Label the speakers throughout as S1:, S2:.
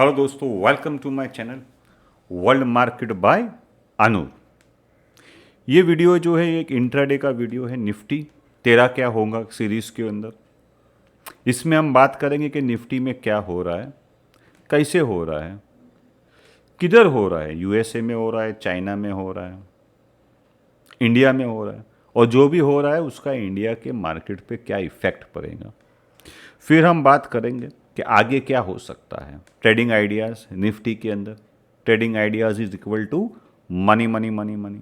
S1: Hello दोस्तों, welcome to my channel world market by Anur. ये video जो है एक इंट्राडे का वीडियो है। निफ्टी तेरा क्या होगा सीरीज़ के अंदर इसमें हम बात करेंगे कि निफ्टी में क्या हो रहा है, कैसे हो रहा है, किधर हो रहा है, यूएसए में हो रहा है, चाइना में हो रहा है, इंडिया में हो रहा है, और जो भी हो रहा है उसका इंडिया के मार्केट पे क्या इफ़ेक्ट पड़ेगा। फिर हम बात करेंगे कि आगे क्या हो सकता है। ट्रेडिंग आइडियाज़ निफ्टी के अंदर, trading ideas is equal to money money money money.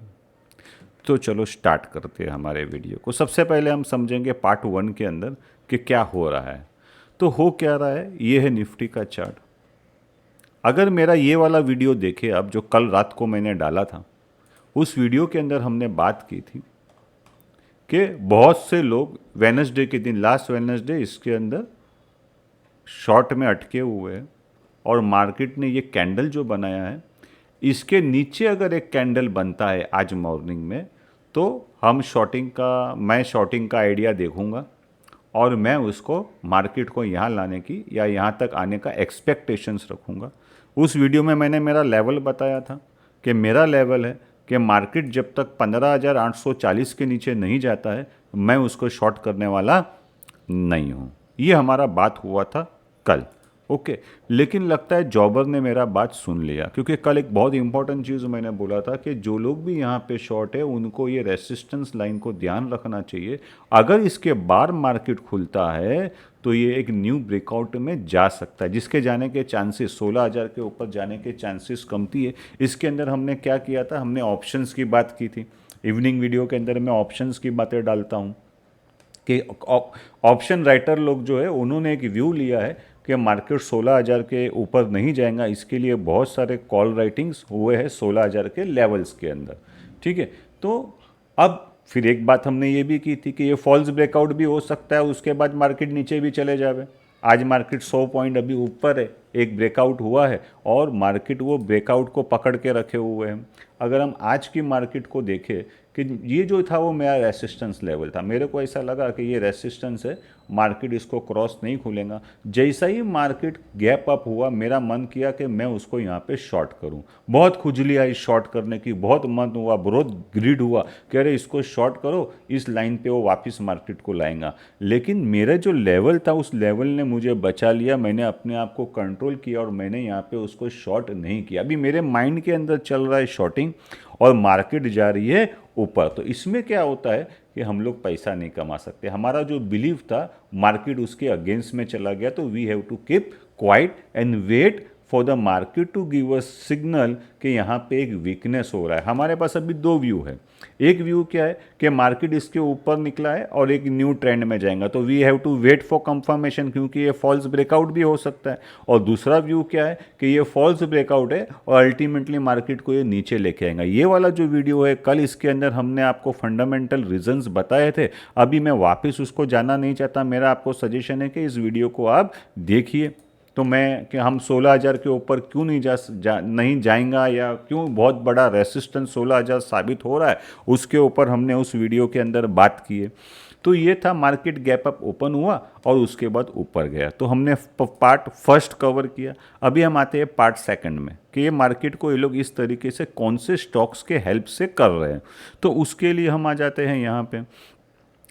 S1: तो चलो स्टार्ट करते हैं हमारे वीडियो को। सबसे पहले हम समझेंगे पार्ट 1 के अंदर कि क्या हो रहा है। तो हो क्या रहा है, ये है निफ्टी का चार्ट। अगर मेरा ये वाला वीडियो देखे अब, जो कल रात को मैंने डाला था, उस वीडियो के अंदर हमने बात की थी कि बहुत से लोग वेडनेसडे के दिन, लास्ट वेडनेसडे, इसके अंदर शॉर्ट में अटके हुए हैं और मार्केट ने ये कैंडल जो बनाया है, इसके नीचे अगर एक कैंडल बनता है आज मॉर्निंग में, तो मैं शॉर्टिंग का आइडिया देखूंगा और मैं उसको मार्केट को यहाँ लाने की या यहाँ तक आने का एक्सपेक्टेशंस रखूँगा। उस वीडियो में मैंने मेरा लेवल बताया था कि मेरा लेवल है कि मार्केट जब तक 15,840 के नीचे नहीं जाता है, मैं उसको शॉर्ट करने वाला नहीं हूँ। ये हमारा बात हुआ था कल। ओके, लेकिन लगता है जॉबर ने मेरा बात सुन लिया, क्योंकि कल एक बहुत इंपॉर्टेंट चीज़ मैंने बोला था कि जो लोग भी यहाँ पे शॉर्ट है उनको ये रेसिस्टेंस लाइन को ध्यान रखना चाहिए। अगर इसके बार मार्केट खुलता है तो ये एक न्यू ब्रेकआउट में जा सकता है, जिसके जाने के चांसेस 16,000 के ऊपर जाने के चांसेस कमती है। इसके अंदर हमने क्या किया था, हमने ऑप्शंस की बात की थी। इवनिंग वीडियो के अंदर मैं ऑप्शंस की बातें डालता हूँ कि ऑप्शन राइटर लोग जो है उन्होंने एक व्यू लिया है कि मार्केट 16,000 के ऊपर नहीं जाएगा। इसके लिए बहुत सारे कॉल राइटिंग्स हुए हैं 16,000 के लेवल्स के अंदर। ठीक है, तो अब फिर एक बात हमने ये भी की थी कि ये फॉल्स ब्रेकआउट भी हो सकता है, उसके बाद मार्केट नीचे भी चले जावे। आज मार्केट 100 पॉइंट अभी ऊपर है, एक ब्रेकआउट हुआ है और मार्केट वो ब्रेकआउट को पकड़ के रखे हुए हैं। अगर हम आज की मार्केट को देखें कि ये जो था वो मेरा रेसिस्टेंस लेवल था, मेरे को ऐसा लगा कि ये रेसिस्टेंस है, मार्केट इसको क्रॉस नहीं खुलेगा। जैसा ही मार्केट गैप अप हुआ, मेरा मन किया कि मैं उसको यहाँ पे शॉर्ट करूँ। बहुत खुजली आई शॉर्ट करने की, बहुत मन हुआ, बहुत ग्रीड हुआ कि अरे इसको शॉर्ट करो, इस लाइन पे वो वापस मार्केट को लाएगा। लेकिन मेरा जो लेवल था उस लेवल ने मुझे बचा लिया। मैंने अपने आप को कंट्रोल किया और मैंने यहाँ पे उसको शॉर्ट नहीं किया। अभी मेरे माइंड के अंदर चल रहा है शॉर्टिंग और मार्केट जा रही है ऊपर। तो इसमें क्या होता है कि हम लोग पैसा नहीं कमा सकते। हमारा जो बिलीव था मार्केट उसके अगेंस्ट में चला गया, तो we have to keep quiet and wait for the market to give a signal कि यहाँ पे एक वीकनेस हो रहा है। हमारे पास अभी दो व्यू है। एक व्यू क्या है कि मार्केट इसके ऊपर निकला है और एक न्यू ट्रेंड में जाएगा, तो we have to wait for confirmation, क्योंकि ये फॉल्स ब्रेकआउट भी हो सकता है। और दूसरा व्यू क्या है कि ये फॉल्स ब्रेकआउट है और अल्टीमेटली मार्केट को ये नीचे लेके आएगा। ये वाला जो वीडियो है कल, इसके अंदर हमने आपको फंडामेंटल रीजंस बताए थे। अभी मैं वापस उसको जाना नहीं चाहता। मेरा आपको सजेशन है कि इस वीडियो को आप देखिए। तो मैं कि हम 16,000 के ऊपर क्यों नहीं जाएंगा, या क्यों बहुत बड़ा रेसिस्टेंस 16,000 साबित हो रहा है, उसके ऊपर हमने उस वीडियो के अंदर बात की है। तो ये था, मार्केट गैप अप ओपन हुआ और उसके बाद ऊपर गया। तो हमने पार्ट फर्स्ट कवर किया। अभी हम आते हैं पार्ट सेकंड में कि ये मार्केट को ये लोग इस तरीके से कौन से स्टॉक्स के हेल्प से कर रहे हैं। तो उसके लिए हम आ जाते हैं यहाँ पे।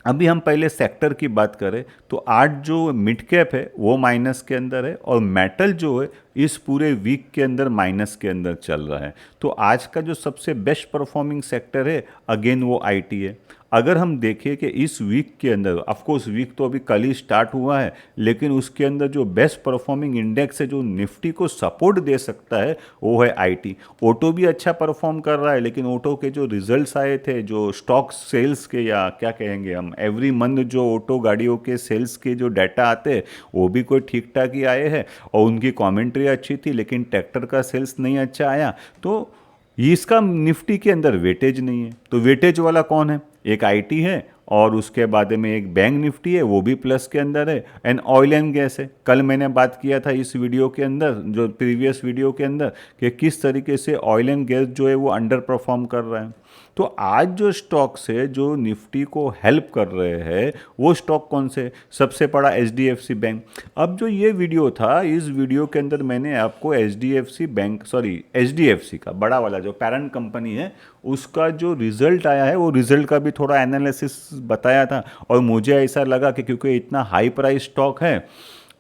S1: अभी हम पहले सेक्टर की बात करें तो आज जो मिड कैप है वो माइनस के अंदर है और मेटल जो है इस पूरे वीक के अंदर माइनस के अंदर चल रहा है। तो आज का जो सबसे बेस्ट परफॉर्मिंग सेक्टर है अगेन वो आईटी है। अगर हम देखें कि इस वीक के अंदर, ऑफ कोर्स वीक तो अभी कल ही स्टार्ट हुआ है, लेकिन उसके अंदर जो बेस्ट परफॉर्मिंग इंडेक्स है जो निफ्टी को सपोर्ट दे सकता है वो है आईटी। ऑटो भी अच्छा परफॉर्म कर रहा है, लेकिन ऑटो के जो रिजल्ट्स आए थे, जो स्टॉक सेल्स के, या क्या कहेंगे हम, एवरी मंथ जो ऑटो गाड़ियों के सेल्स के जो डाटा आते हैं वो भी कोई ठीक ठाक ही आए हैं और उनकी कॉमेंट्री अच्छी थी, लेकिन ट्रैक्टर का सेल्स नहीं अच्छा आया। तो इसका निफ्टी के अंदर वेटेज नहीं है। तो वेटेज वाला कौन है, एक आईटी है और उसके बाद में एक बैंक निफ्टी है, वो भी प्लस के अंदर है, एंड ऑयल एंड गैस है। कल मैंने बात किया था इस वीडियो के अंदर, जो प्रीवियस वीडियो के अंदर, कि किस तरीके से ऑयल एंड गैस जो है वो अंडर परफॉर्म कर रहा है। तो आज जो स्टॉक्स है जो निफ्टी को हेल्प कर रहे हैं वो स्टॉक कौन से? सबसे बड़ा HDFC बैंक। अब जो ये वीडियो था, इस वीडियो के अंदर मैंने आपको HDFC बैंक, सॉरी HDFC का बड़ा वाला जो पेरेंट कंपनी है उसका जो रिजल्ट आया है वो रिजल्ट का भी थोड़ा एनालिसिस बताया था। और मुझे ऐसा लगा कि क्योंकि इतना हाई प्राइस स्टॉक है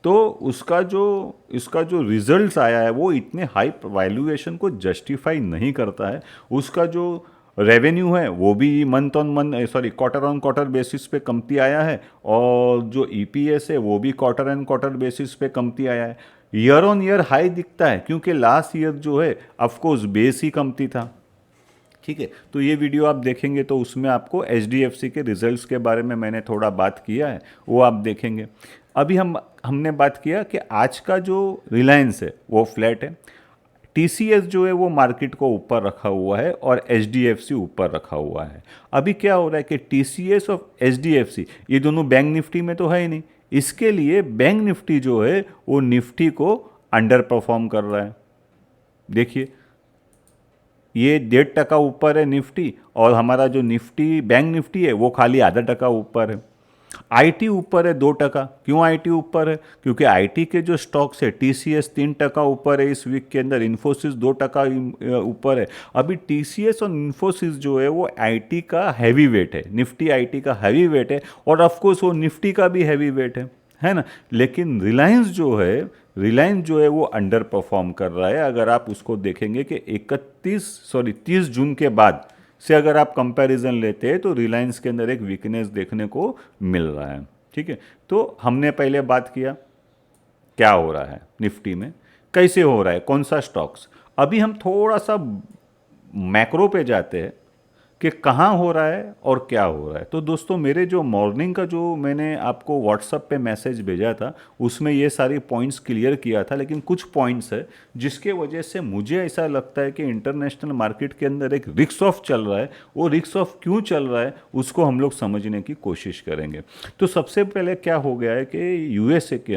S1: तो इसका जो रिजल्ट्स आया है वो इतने हाई वैल्यूएशन को जस्टिफाई नहीं करता है। उसका जो रेवेन्यू है वो भी month on month, sorry quarter on quarter basis पे कमती आया है, और जो EPS है वो भी क्वार्टर एंड क्वार्टर बेसिस पे कमती आया है। ईयर ऑन ईयर हाई दिखता है क्योंकि लास्ट ईयर जो है ऑफकोर्स बेस ही कमती था। ठीक है, तो ये वीडियो आप देखेंगे तो उसमें आपको HDFC के रिजल्ट्स के बारे में मैंने थोड़ा बात किया है, वो आप देखेंगे। अभी हमने बात किया कि आज का जो रिलायंस है वो फ्लैट है, TCS जो है वो मार्केट को ऊपर रखा हुआ है और HDFC ऊपर रखा हुआ है। अभी क्या हो रहा है कि TCS और HDFC ये दोनों बैंक निफ्टी में तो है ही नहीं, इसके लिए बैंक निफ्टी जो है वो निफ्टी को अंडर परफॉर्म कर रहा है। देखिए ये 1.5% ऊपर है निफ्टी, और हमारा जो निफ्टी बैंक निफ्टी है वो खाली आधा टका ऊपर है। IT ऊपर है 2%। क्यों IT ऊपर है? क्योंकि IT के जो स्टॉक्स है TCS 3% ऊपर है इस वीक के अंदर, इन्फोसिस 2% ऊपर है। अभी TCS और इन्फोसिस जो है वो IT का हैवी वेट है, निफ्टी IT का हैवी वेट है, और ऑफकोर्स वो निफ्टी का भी हैवी वेट है ना। लेकिन रिलायंस जो है वो अंडर परफॉर्म कर रहा है। अगर आप उसको देखेंगे कि 30 जून के बाद से अगर आप कंपैरिजन लेते हैं तो रिलायंस के अंदर एक वीकनेस देखने को मिल रहा है। ठीक है, तो हमने पहले बात किया क्या हो रहा है निफ्टी में, कैसे हो रहा है, कौन सा स्टॉक्स। अभी हम थोड़ा सा मैक्रो पे जाते हैं कि कहाँ हो रहा है और क्या हो रहा है। तो दोस्तों मेरे जो मॉर्निंग का जो मैंने आपको व्हाट्सएप पे मैसेज भेजा था उसमें ये सारी पॉइंट्स क्लियर किया था, लेकिन कुछ पॉइंट्स है जिसके वजह से मुझे ऐसा लगता है कि इंटरनेशनल मार्केट के अंदर एक रिस्क ऑफ चल रहा है। वो रिस्क ऑफ क्यों चल रहा है उसको हम लोग समझने की कोशिश करेंगे। तो सबसे पहले क्या हो गया है कि यूएसए के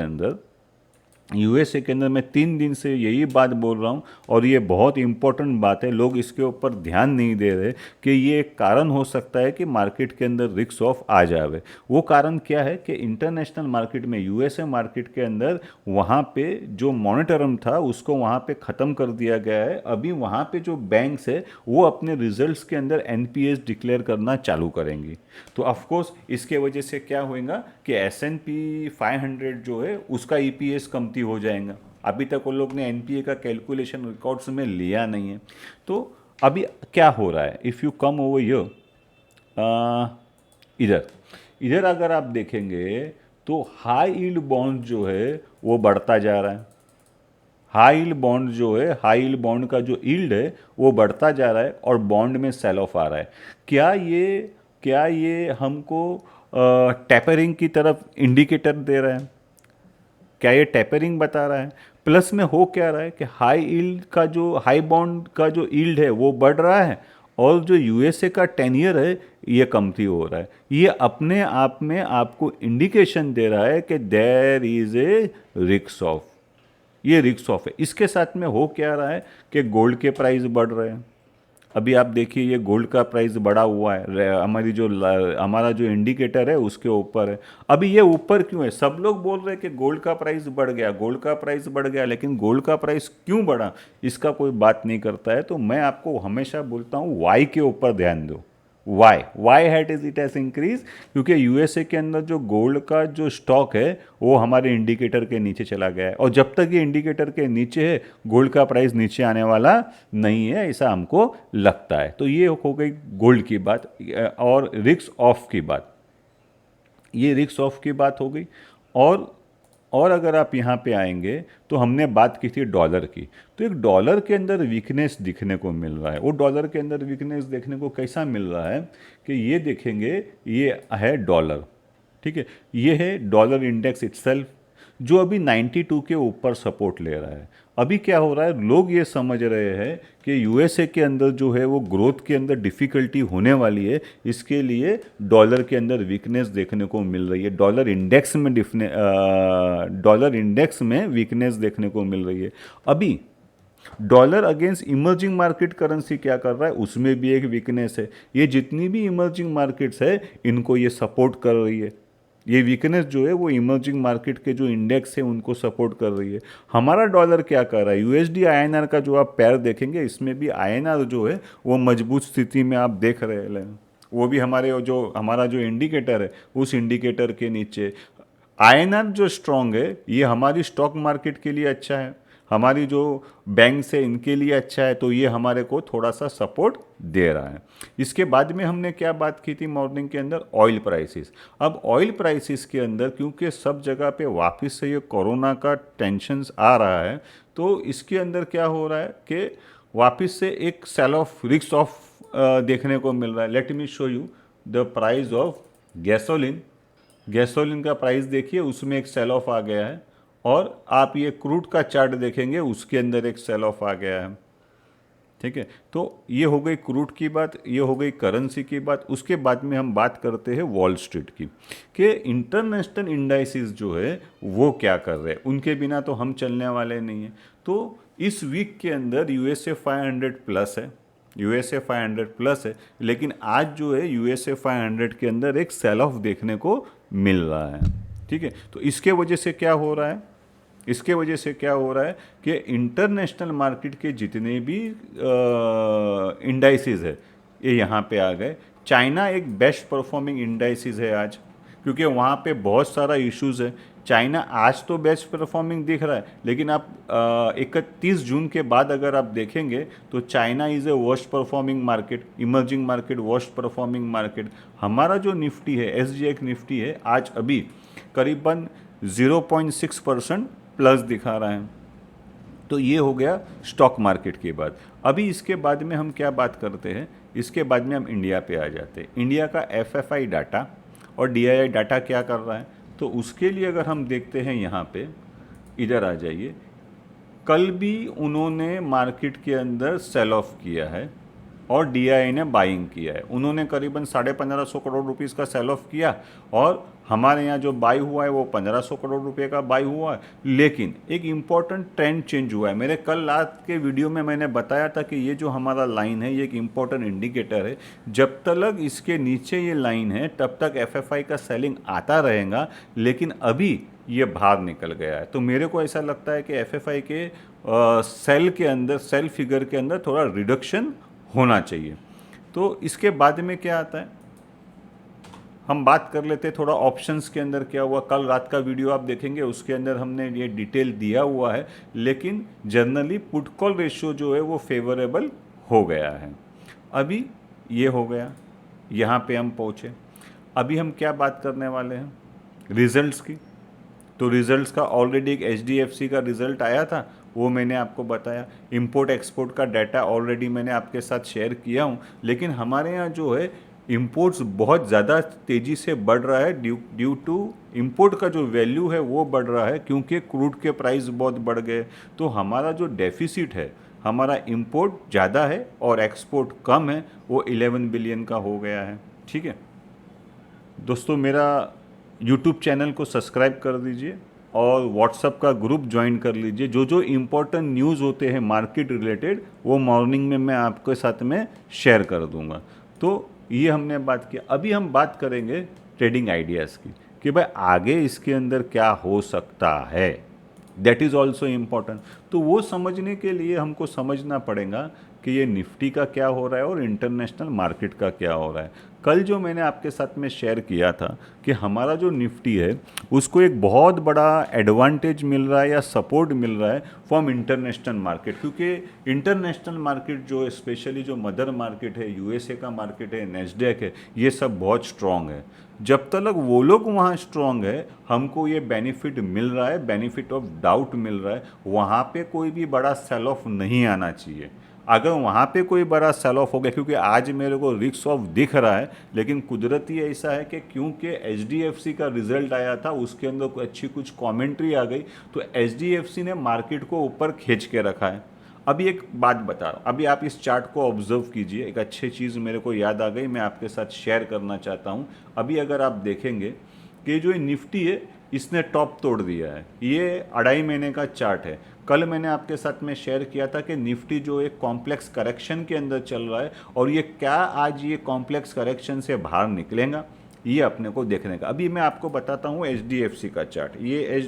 S1: अंदर मैं 3 दिन से यही बात बोल रहा हूँ, और ये बहुत इंपॉर्टेंट बात है, लोग इसके ऊपर ध्यान नहीं दे रहे कि ये एक कारण हो सकता है कि मार्केट के अंदर रिस्क ऑफ आ जावे। वो कारण क्या है कि इंटरनेशनल मार्केट में यूएसए मार्केट के अंदर वहाँ पे जो मॉनिटरम था उसको वहाँ पे ख़त्म कर दिया गया है। अभी वहाँ पे जो बैंक्स है वो अपने रिजल्ट्स के अंदर NPS डिक्लेयर करना चालू करेंगी। तो ऑफकोर्स इसके वजह से क्या होएगा कि S&P 500 जो है उसका EPS कमती हो जाएगा। अभी तक उन लोग ने NPA का कैलकुलेशन रिकॉर्ड्स में लिया नहीं है। तो अभी क्या हो रहा है, if you come over here, इधर अगर आप देखेंगे तो हाई यील्ड बॉन्ड जो है वो बढ़ता जा रहा है। हाई यील्ड बॉन्ड का जो यील्ड है वो बढ़ता जा रहा है और बॉन्ड में सेल ऑफ आ रहा है। क्या ये हमको टेपरिंग की तरफ इंडिकेटर दे रहा है? क्या ये टेपरिंग बता रहा है? प्लस में हो क्या रहा है कि हाई बॉन्ड का जो यील्ड है वो बढ़ रहा है, और जो यूएसए का 10 ईयर है ये कमती हो रहा है। ये अपने आप में आपको इंडिकेशन दे रहा है कि there is a risk of, ये रिस्क ऑफ है। इसके साथ में हो क्या रहा है कि गोल्ड के प्राइस बढ़ रहे हैं। अभी आप देखिए ये गोल्ड का प्राइस बढ़ा हुआ है, हमारा जो इंडिकेटर है उसके ऊपर है। अभी ये ऊपर क्यों है? सब लोग बोल रहे हैं कि गोल्ड का प्राइस बढ़ गया, लेकिन गोल्ड का प्राइस क्यों बढ़ा इसका कोई बात नहीं करता है। तो मैं आपको हमेशा बोलता हूँ वाई के ऊपर ध्यान दो। Why that is it has increase, क्योंकि यूएसए के अंदर जो गोल्ड का जो स्टॉक है वो हमारे इंडिकेटर के नीचे चला गया है, और जब तक ये इंडिकेटर के नीचे है गोल्ड का प्राइस नीचे आने वाला नहीं है, ऐसा हमको लगता है। तो ये हो गई गोल्ड की बात और रिस्क ऑफ की बात, ये रिस्क ऑफ की बात हो गई। और अगर आप यहाँ पे आएंगे तो हमने बात की थी डॉलर की, तो एक डॉलर के अंदर वीकनेस दिखने को मिल रहा है। वो डॉलर के अंदर वीकनेस देखने को कैसा मिल रहा है कि ये देखेंगे, ये है डॉलर, ठीक है, ये है डॉलर इंडेक्स इटसेल्फ जो अभी 92 के ऊपर सपोर्ट ले रहा है। अभी क्या हो रहा है, लोग ये समझ रहे हैं कि यूएसए के अंदर जो है वो ग्रोथ के अंदर डिफ़िकल्टी होने वाली है, इसके लिए डॉलर के अंदर वीकनेस देखने को मिल रही है। डॉलर इंडेक्स में वीकनेस देखने को मिल रही है। अभी dollar against emerging market currency क्या कर रहा है, उसमें भी एक वीकनेस है। ये जितनी भी इमर्जिंग मार्केट्स है इनको ये सपोर्ट कर रही है। ये वीकनेस जो है वो इमर्जिंग मार्केट के जो इंडेक्स है उनको सपोर्ट कर रही है। हमारा डॉलर क्या कर रहा है, यूएसडी आईएनआर का जो आप पैर देखेंगे इसमें भी आईएनआर जो है वो मजबूत स्थिति में आप देख रहे हैं। वो भी हमारा जो इंडिकेटर है उस इंडिकेटर के नीचे आईएनआर जो स्ट्रांग है, ये हमारी स्टॉक मार्केट के लिए अच्छा है, हमारी जो बैंक्स है इनके लिए अच्छा है, तो ये हमारे को थोड़ा सा सपोर्ट दे रहा है। इसके बाद में हमने क्या बात की थी मॉर्निंग के अंदर, ऑयल प्राइसेस। अब ऑयल प्राइसेस के अंदर क्योंकि सब जगह पे वापस से ये कोरोना का टेंशन्स आ रहा है, तो इसके अंदर क्या हो रहा है कि वापस से एक सेल ऑफ रिस्क ऑफ देखने को मिल रहा है। Let me show you the price of gasoline. Gasoline का प्राइस देखिए, उसमें एक सेल ऑफ आ गया है, और आप ये क्रूड का चार्ट देखेंगे उसके अंदर एक सेल ऑफ आ गया है। ठीक है, तो ये हो गई क्रूड की बात, ये हो गई करेंसी की बात। उसके बाद में हम बात करते हैं वॉल स्ट्रीट की, कि इंटरनेशनल इंडाइसिस जो है वो क्या कर रहे हैं, उनके बिना तो हम चलने वाले नहीं हैं। तो इस वीक के अंदर यूएसए 500 प्लस है, यूएसए 500 प्लस है, लेकिन आज जो है यूएसए 500 के अंदर एक सेल ऑफ देखने को मिल रहा है। ठीक है, तो इसके वजह से क्या हो रहा है, इसके वजह से क्या हो रहा है कि इंटरनेशनल मार्केट के जितने भी इंडाइसिस है ये यहाँ पे आ गए। चाइना एक बेस्ट परफॉर्मिंग इंडाइसिस है आज, क्योंकि वहाँ पे बहुत सारा इश्यूज है। चाइना आज तो बेस्ट परफॉर्मिंग दिख रहा है, लेकिन आप 31 जून के बाद अगर आप देखेंगे तो China is a worst performing market, emerging market worst performing market. हमारा जो निफ्टी है, एसजीएक्स निफ्टी है, आज अभी करीबन 0.6% प्लस दिखा रहा है। तो ये हो गया स्टॉक मार्केट की बात। अभी इसके बाद में हम क्या बात करते हैं, इसके बाद में हम इंडिया पे आ जाते हैं। इंडिया का एफएफआई डाटा और डीआईआई डाटा क्या कर रहा है, तो उसके लिए अगर हम देखते हैं यहाँ पे, इधर आ जाइए। कल भी उन्होंने मार्केट के अंदर सेल ऑफ किया है और डीआईआई ने बाइंग किया है। उन्होंने करीबन 1550 करोड़ रुपीस का सेल ऑफ किया, और हमारे यहाँ जो बाई हुआ है वो 1500 करोड़ रुपए का बाई हुआ है। लेकिन एक इम्पॉर्टेंट ट्रेंड चेंज हुआ है। मेरे कल रात के वीडियो में मैंने बताया था कि ये जो हमारा लाइन है ये एक इम्पॉर्टेंट इंडिकेटर है। जब तक इसके नीचे ये लाइन है तब तक एफएफआई का सेलिंग आता रहेगा, लेकिन अभी ये बाहर निकल गया है। तो मेरे को ऐसा लगता है कि एफएफआई के सेल के अंदर, सेल फिगर के अंदर थोड़ा रिडक्शन होना चाहिए। तो इसके बाद में क्या आता है, हम बात कर लेते हैं थोड़ा ऑप्शंस के अंदर क्या हुआ। कल रात का वीडियो आप देखेंगे उसके अंदर हमने ये डिटेल दिया हुआ है, लेकिन जनरली पुट कॉल रेशियो जो है वो फेवरेबल हो गया है। अभी ये हो गया, यहाँ पे हम पहुँचे। अभी हम क्या बात करने वाले हैं, रिजल्ट्स की। तो रिजल्ट्स का ऑलरेडी एक एचडीएफसी का रिजल्ट आया था, वो मैंने आपको बताया। इंपोर्ट एक्सपोर्ट का डाटा ऑलरेडी मैंने आपके साथ शेयर किया हूँ। लेकिन हमारे यहाँ जो है इंपोर्ट्स बहुत ज़्यादा तेज़ी से बढ़ रहा है, ड्यू टू इंपोर्ट का जो वैल्यू है वो बढ़ रहा है, क्योंकि क्रूड के प्राइस बहुत बढ़ गए। तो हमारा जो डेफिसिट है, हमारा इंपोर्ट ज़्यादा है और एक्सपोर्ट कम है, वो 11 बिलियन का हो गया है। ठीक है दोस्तों, मेरा यूट्यूब चैनल को सब्सक्राइब कर दीजिए और व्हाट्सअप का ग्रुप ज्वाइन कर लीजिए। जो जो इम्पोर्टेंट न्यूज़ होते हैं मार्केट रिलेटेड, वो मॉर्निंग में मैं आपके साथ में शेयर कर दूंगा। तो ये हमने बात की। अभी हम बात करेंगे ट्रेडिंग आइडियाज़ की, कि भाई आगे इसके अंदर क्या हो सकता है, दैट इज़ ऑल्सो इम्पॉर्टेंट। तो वो समझने के लिए हमको समझना पड़ेगा कि ये निफ्टी का क्या हो रहा है और इंटरनेशनल मार्केट का क्या हो रहा है। कल जो मैंने आपके साथ में शेयर किया था कि हमारा जो निफ्टी है उसको एक बहुत बड़ा एडवांटेज मिल रहा है या सपोर्ट मिल रहा है फ्रॉम इंटरनेशनल मार्केट, क्योंकि इंटरनेशनल मार्केट जो स्पेशली जो मदर मार्केट है, यूएसए का मार्केट है, नेस्डैक है, ये सब बहुत स्ट्रॉन्ग है। जब तक वो लोग वहाँ स्ट्रॉन्ग है, हमको ये बेनिफिट मिल रहा है, बेनिफिट ऑफ डाउट मिल रहा है। वहाँ पे कोई भी बड़ा सेल ऑफ नहीं आना चाहिए। अगर वहाँ पे कोई बड़ा सेल ऑफ हो गया, क्योंकि आज मेरे को रिस्क ऑफ दिख रहा है, लेकिन कुदरती ऐसा है कि क्योंकि एचडीएफसी का रिजल्ट आया था, उसके अंदर कोई अच्छी कुछ कमेंट्री आ गई, तो एचडीएफसी ने मार्केट को ऊपर खींच के रखा है। अभी एक बात बता रहा हूँ, अभी आप इस चार्ट को ऑब्जर्व कीजिए। एक अच्छी चीज़ मेरे को याद आ गई, मैं आपके साथ शेयर करना चाहता हूँ। अभी अगर आप देखेंगे कि जो निफ्टी है इसने टॉप तोड़ दिया है। ये 2.5 महीने का चार्ट है। कल मैंने आपके साथ में शेयर किया था कि निफ्टी जो एक कॉम्प्लेक्स करेक्शन के अंदर चल रहा है और ये क्या आज ये कॉम्प्लेक्स करेक्शन से बाहर निकलेगा, ये अपने को देखने का। अभी मैं आपको बताता हूँ HDFC का चार्ट। ये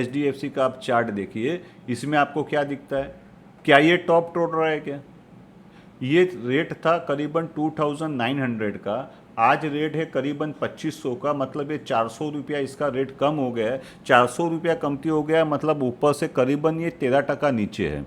S1: HDFC का आप चार्ट देखिए, इसमें आपको क्या दिखता है? क्या ये टॉप तोड़ रहा है क्या? ये रेट था करीबन 2900 का, आज रेट है करीबन 2500 का, मतलब ये 400 रुपया इसका रेट कम हो गया है। 400 रुपया कमती हो गया है, मतलब ऊपर से करीबन ये 13% नीचे है,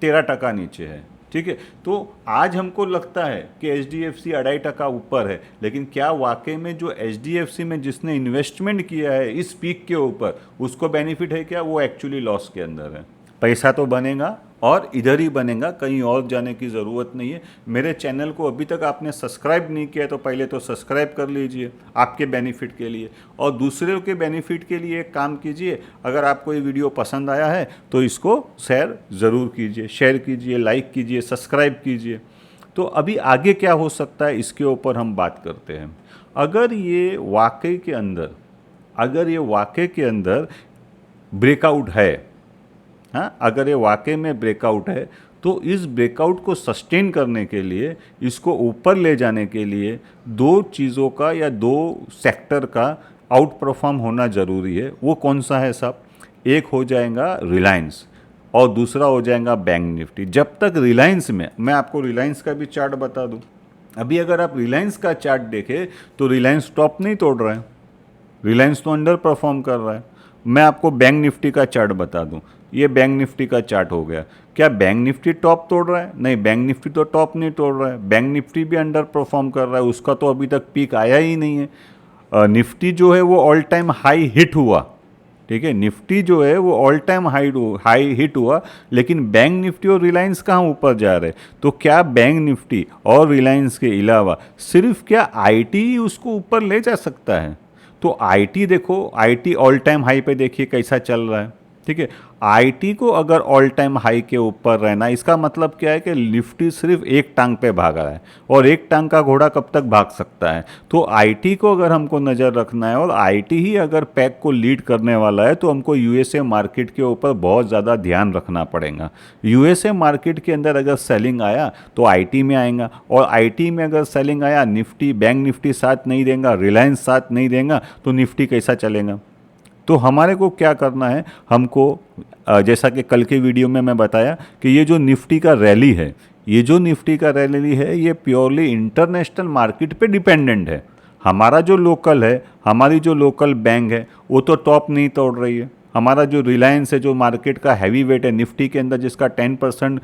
S1: 13% नीचे है। ठीक है, तो आज हमको लगता है कि HDFC 2.5% ऊपर है, लेकिन क्या वाकई में जो HDFC में जिसने इन्वेस्टमेंट किया है इस पीक के ऊपर, उसको बेनिफिट है क्या? वो एक्चुअली लॉस के अंदर है। पैसा तो बनेगा और इधर ही बनेगा, कहीं और जाने की ज़रूरत नहीं है। मेरे चैनल को अभी तक आपने सब्सक्राइब नहीं किया तो पहले तो सब्सक्राइब कर लीजिए आपके बेनिफिट के लिए, और दूसरों के बेनिफिट के लिए एक काम कीजिए, अगर आपको ये वीडियो पसंद आया है तो इसको शेयर ज़रूर कीजिए, शेयर कीजिए, लाइक कीजिए, सब्सक्राइब कीजिए। तो अभी आगे क्या हो सकता है इसके ऊपर हम बात करते हैं। अगर ये वाकई के अंदर ब्रेकआउट है, हाँ, अगर ये वाकई में ब्रेकआउट है तो इस ब्रेकआउट को सस्टेन करने के लिए, इसको ऊपर ले जाने के लिए दो चीज़ों का या दो सेक्टर का आउट परफॉर्म होना ज़रूरी है। वो कौन सा है साहब? एक हो जाएगा रिलायंस और दूसरा हो जाएगा बैंक निफ्टी। जब तक रिलायंस में, मैं आपको रिलायंस का भी चार्ट बता दूं, अभी अगर आप रिलायंस का चार्ट देखें तो रिलायंस टॉप नहीं तोड़ रहा है, रिलायंस तो अंडर परफॉर्म कर रहा है। मैं आपको बैंक निफ्टी का चार्ट बता दूं, ये बैंक निफ्टी का चार्ट हो गया। क्या बैंक निफ्टी टॉप तोड़ रहा है? नहीं, बैंक निफ्टी तो टॉप नहीं तोड़ रहा है, बैंक निफ्टी भी अंडर परफॉर्म कर रहा है, उसका तो अभी तक पीक आया ही नहीं है। निफ्टी जो है वो ऑल टाइम हाई हिट हुआ, ठीक है, निफ्टी जो है वो ऑल टाइम हाई हिट हुआ, लेकिन बैंक निफ्टी और रिलायंस कहाँ ऊपर जा रहे? तो क्या बैंक निफ्टी और रिलायंस के अलावा सिर्फ क्या IT ही उसको ऊपर ले जा सकता है? तो IT देखो, IT ऑल टाइम हाई पे देखिए कैसा चल रहा है। ठीक है, IT को अगर ऑल टाइम हाई के ऊपर रहना, इसका मतलब क्या है कि निफ्टी सिर्फ एक टांग पे भाग रहा है, और एक टांग का घोड़ा कब तक भाग सकता है? तो IT को अगर हमको नज़र रखना है और IT ही अगर पैक को लीड करने वाला है, तो हमको USA मार्केट के ऊपर बहुत ज़्यादा ध्यान रखना पड़ेगा। USA मार्केट के अंदर अगर सेलिंग आया तो IT में आएगा, और IT में अगर सेलिंग आया, निफ्टी बैंक निफ्टी साथ नहीं देगा, रिलायंस साथ नहीं देगा, तो निफ्टी कैसा चलेगा? तो हमारे को क्या करना है, हमको जैसा कि कल के वीडियो में मैं बताया कि ये जो निफ्टी का रैली है, ये प्योरली इंटरनेशनल मार्केट पे डिपेंडेंट है। हमारा जो लोकल है, हमारी जो लोकल बैंक है, वो तो टॉप नहीं तोड़ रही है। हमारा जो रिलायंस है, जो मार्केट का हैवी वेट है निफ्टी के अंदर, जिसका 10%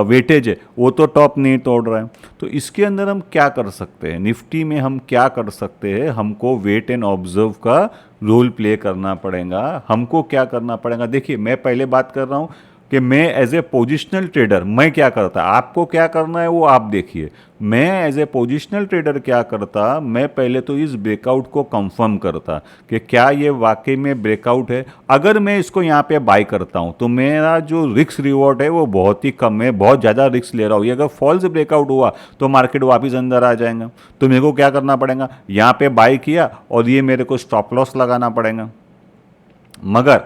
S1: वेटेज है, वो तो टॉप नहीं तोड़ रहा है। तो इसके अंदर हम क्या कर सकते हैं, निफ्टी में हम क्या कर सकते हैं? हमको वेट एंड ऑब्जर्व का रोल प्ले करना पड़ेगा। हमको क्या करना पड़ेगा? देखिए, मैं पहले बात कर रहा हूँ कि मैं एज ए पोजिशनल ट्रेडर मैं क्या करता, आपको क्या करना है वो आप देखिए। मैं एज ए पोजिशनल ट्रेडर क्या करता, मैं पहले तो इस ब्रेकआउट को कंफर्म करता कि क्या ये वाकई में ब्रेकआउट है। अगर मैं इसको यहाँ पे बाय करता हूँ तो मेरा जो रिस्क रिवॉर्ड है वो बहुत ही कम है, बहुत ज़्यादा रिस्क ले रहा हूँ। ये अगर फॉल्स ब्रेकआउट हुआ तो मार्केट वापस अंदर आ जाएगा, तो मेरे को क्या करना पड़ेगा? यहाँ पे बाय किया और ये मेरे को स्टॉप लॉस लगाना पड़ेगा। मगर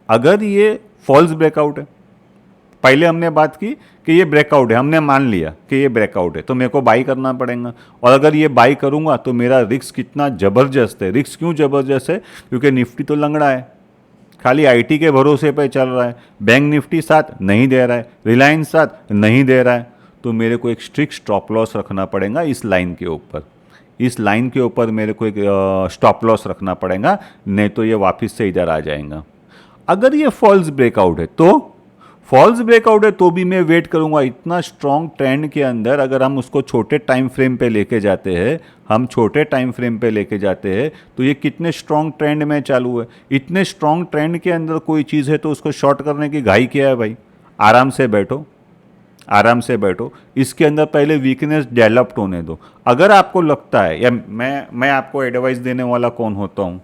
S1: अगर ये फॉल्स ब्रेकआउट है, पहले हमने बात की कि ये ब्रेकआउट है, हमने मान लिया कि ये ब्रेकआउट है, तो मेरे को बाई करना पड़ेगा। और अगर ये बाई करूंगा तो मेरा रिस्क कितना ज़बरदस्त है। रिस्क क्यों ज़बरदस्त है? क्योंकि निफ्टी तो लंगड़ा है, खाली IT के भरोसे पे चल रहा है, बैंक निफ्टी साथ नहीं दे रहा है, रिलायंस साथ नहीं दे रहा है, तो मेरे को एक स्ट्रिक्ट स्टॉप लॉस रखना पड़ेगा इस लाइन के ऊपर। इस लाइन के ऊपर मेरे को एक स्टॉप लॉस रखना पड़ेगा, नहीं तो ये वापस से इधर आ जाएगा। अगर ये फॉल्स ब्रेकआउट है तो भी मैं वेट करूंगा। इतना स्ट्रॉन्ग ट्रेंड के अंदर अगर हम उसको छोटे टाइम फ्रेम पे लेके जाते हैं, तो ये कितने स्ट्रॉन्ग ट्रेंड में चालू है। इतने स्ट्रॉन्ग ट्रेंड के अंदर कोई चीज़ है तो उसको शॉर्ट करने की घाई क्या है भाई? आराम से बैठो, इसके अंदर पहले वीकनेस डेवलप्ड होने दो। अगर आपको लगता है, या मैं आपको एडवाइस देने वाला कौन होता हूँ,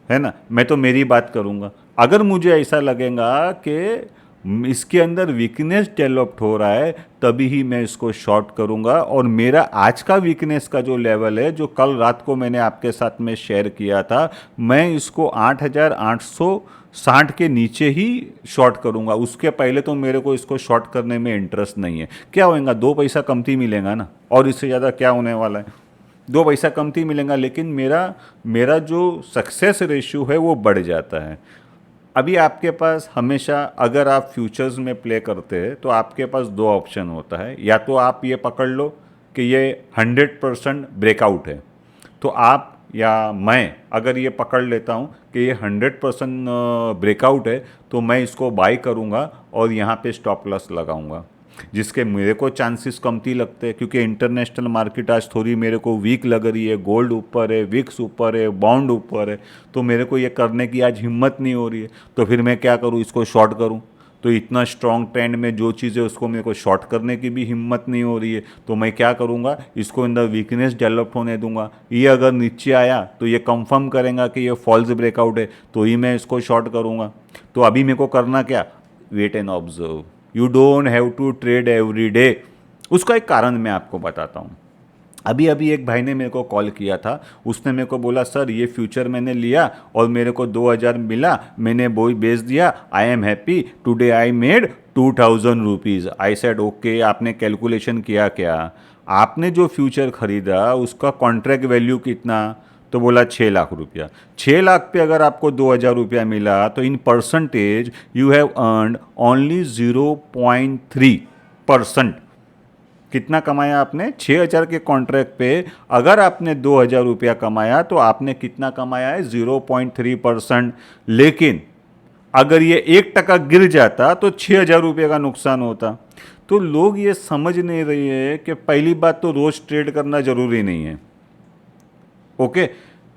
S1: है ना, मैं तो मेरी बात करूँगा। अगर मुझे ऐसा लगेगा कि इसके अंदर वीकनेस डेवलप्ड हो रहा है, तभी ही मैं इसको शॉर्ट करूंगा। और मेरा आज का वीकनेस का जो लेवल है, जो कल रात को मैंने आपके साथ में शेयर किया था, मैं इसको 8,860 के नीचे ही शॉर्ट करूंगा। उसके पहले तो मेरे को इसको शॉर्ट करने में इंटरेस्ट नहीं है। क्या होएगा, 2 पैसा कमती मिलेगा ना, और इससे ज़्यादा क्या होने वाला है। 2 पैसा कमती मिलेगा, लेकिन मेरा मेरा जो सक्सेस रेशियो है वो बढ़ जाता है। अभी आपके पास हमेशा, अगर आप फ्यूचर्स में प्ले करते हैं तो आपके पास 2 ऑप्शन होता है। या तो आप ये पकड़ लो कि ये 100% ब्रेकआउट है, तो आप या मैं अगर ये पकड़ लेता हूँ कि ये 100% ब्रेकआउट है, तो मैं इसको बाय करूँगा और यहाँ पे स्टॉप लॉस लगाऊंगा, जिसके मेरे को चांसेस कमती लगते हैं, क्योंकि इंटरनेशनल मार्केट आज थोड़ी मेरे को वीक लग रही है। गोल्ड ऊपर है, विक्स ऊपर है, बॉन्ड ऊपर है, तो मेरे को ये करने की आज हिम्मत नहीं हो रही है। तो फिर मैं क्या करूँ, इसको शॉर्ट करूँ। तो इतना स्ट्रॉन्ग ट्रेंड में जो चीज़ है उसको मेरे को शॉर्ट करने की भी हिम्मत नहीं हो रही है, तो मैं क्या करूँगा, इसको अंदर वीकनेस डेवलप होने दूंगा। ये अगर नीचे आया तो ये कंफर्म करेगा कि ये फॉल्स ब्रेकआउट है, तो ही मैं इसको शॉर्ट करूँगा। तो अभी मेरे को करना क्या, wait and observe. You don't have to trade every day. उसका एक कारण मैं आपको बताता हूँ। अभी अभी एक भाई ने मेरे को कॉल किया था, उसने मेरे को बोला, सर ये फ्यूचर मैंने लिया और मेरे को 2,000 मिला, मैंने वो बेच दिया, I am happy, today I made 2,000 rupees. I said okay, आपने कैलकुलेशन किया क्या, आपने जो फ्यूचर खरीदा उसका कॉन्ट्रैक्ट वैल्यू कितना, तो बोला 6 लाख रुपया। 6 लाख पे अगर आपको 2,000 रुपया मिला, तो in percentage you have earned only 0.3%। कितना कमाया आपने, 6,000 के कॉन्ट्रैक्ट पे अगर आपने 2,000 रुपया कमाया, तो आपने कितना कमाया है, 0.3%। लेकिन अगर ये 1% गिर जाता तो 6,000 रुपये का नुकसान होता। तो लोग ये समझ नहीं रहे हैं कि पहली बात तो रोज ट्रेड करना जरूरी नहीं है। ओके,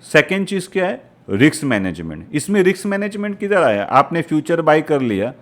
S1: सेकेंड चीज़ क्या है, रिस्क मैनेजमेंट। इसमें रिस्क मैनेजमेंट किधर आया, आपने फ्यूचर बाय कर लिया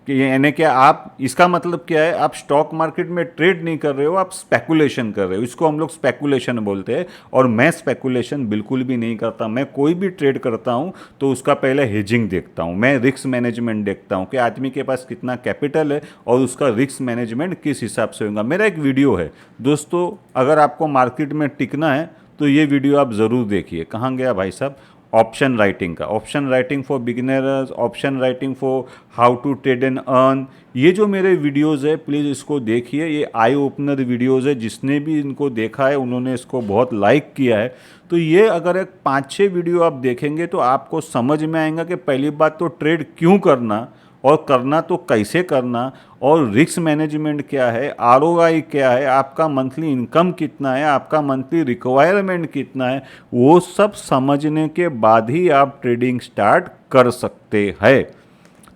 S1: कि यानी क्या, आप, इसका मतलब क्या है, आप स्टॉक मार्केट में ट्रेड नहीं कर रहे हो, आप स्पेकुलेशन कर रहे हो। इसको हम लोग स्पेकुलेशन बोलते हैं, और मैं स्पेकुलेशन बिल्कुल भी नहीं करता। मैं कोई भी ट्रेड करता हूं तो उसका पहले हेजिंग देखता हूं, मैं रिस्क मैनेजमेंट देखता हूं कि आदमी के पास कितना कैपिटल है और उसका रिस्क मैनेजमेंट किस हिसाब से होगा। मेरा एक वीडियो है दोस्तों, अगर आपको मार्केट में टिकना है तो ये वीडियो आप ज़रूर देखिए। कहाँ गया भाई साहब, ऑप्शन राइटिंग का, option writing for beginners, option writing for how to trade and earn. ये जो मेरे वीडियोज़ है, प्लीज़ इसको देखिए। ये आई ओपनर वीडियोज़ है, जिसने भी इनको देखा है उन्होंने इसको बहुत लाइक किया है। तो ये अगर एक 5-6 वीडियो आप देखेंगे तो आपको समझ में आएगा कि पहली बात तो ट्रेड क्यों करना, और करना तो कैसे करना, और रिस्क मैनेजमेंट क्या है, आरओआई क्या है, आपका मंथली इनकम कितना है, आपका मंथली रिक्वायरमेंट कितना है, वो सब समझने के बाद ही आप ट्रेडिंग स्टार्ट कर सकते हैं।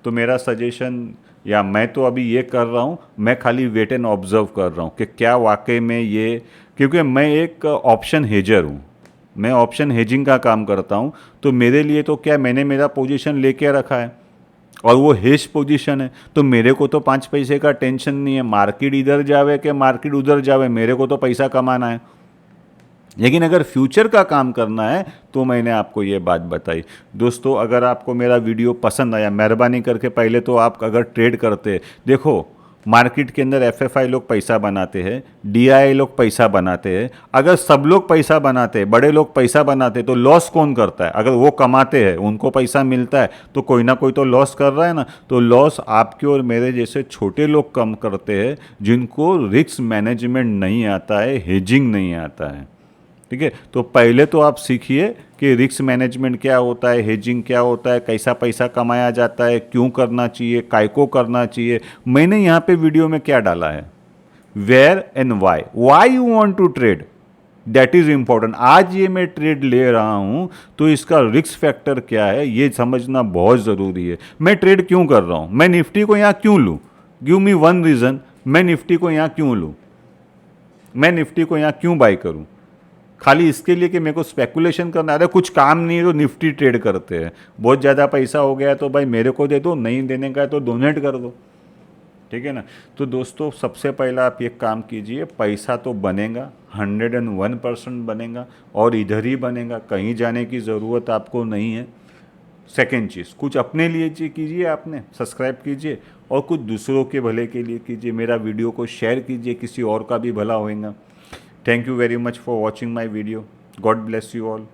S1: तो मेरा सजेशन, या मैं तो अभी ये कर रहा हूँ, मैं खाली वेट एंड ऑब्जर्व कर रहा हूँ कि क्या वाकई में ये, क्योंकि मैं एक ऑप्शन हेजर हूँ, मैं ऑप्शन हेजिंग का काम करता हूँ। तो मेरे लिए तो क्या, मैंने मेरा पोजीशन लेके रखा है और वो हेज पोजीशन है, तो मेरे को तो 5 पैसे का टेंशन नहीं है। मार्केट इधर जावे कि मार्केट उधर जावे, मेरे को तो पैसा कमाना है। लेकिन अगर फ्यूचर का काम करना है तो मैंने आपको ये बात बताई। दोस्तों, अगर आपको मेरा वीडियो पसंद आया, मेहरबानी करके पहले तो आप अगर ट्रेड करते, देखो मार्केट के अंदर एफएफआई लोग पैसा बनाते हैं, डीआई लोग पैसा बनाते हैं। अगर सब लोग पैसा बनाते, बड़े लोग पैसा बनाते, तो लॉस कौन करता है, अगर वो कमाते हैं, उनको पैसा मिलता है, तो कोई ना कोई तो लॉस कर रहा है ना। तो लॉस आपके और मेरे जैसे छोटे लोग कम करते हैं, जिनको रिस्क मैनेजमेंट नहीं आता है, हेजिंग नहीं आता है। ठीक है, तो पहले तो आप सीखिए कि रिस्क मैनेजमेंट क्या होता है, हेजिंग क्या होता है, कैसा पैसा कमाया जाता है, क्यों करना चाहिए, काय को करना चाहिए। मैंने यहाँ पे वीडियो में क्या डाला है, where and why you want to trade, that is important. आज ये मैं ट्रेड ले रहा हूँ तो इसका रिस्क फैक्टर क्या है, ये समझना बहुत ज़रूरी है। मैं ट्रेड क्यों कर रहा हूँ, मैं निफ्टी को यहाँ क्यों लूँ, गिव मी वन रीज़न, मैं निफ्टी को यहाँ क्यों लूँ, मैं निफ्टी को यहाँ क्यों बाई करूँ, खाली इसके लिए कि मेरे को स्पेकुलेशन करना। अरे कुछ काम नहीं है तो निफ्टी ट्रेड करते हैं, बहुत ज़्यादा पैसा हो गया तो भाई मेरे को दे दो, नहीं देने का है तो डोनेट कर दो, ठीक है ना। तो दोस्तों, सबसे पहला आप ये काम कीजिए, पैसा तो बनेगा, 101% बनेगा, और इधर ही बनेगा, कहीं जाने की ज़रूरत आपको नहीं है। सेकेंड चीज़, कुछ अपने लिए कीजिए, आपने सब्सक्राइब कीजिए, और कुछ दूसरों के भले के लिए कीजिए। मेरा वीडियो को शेयर कीजिए, किसी और का भी भला होएगा। Thank you very much for watching my video. God bless you all.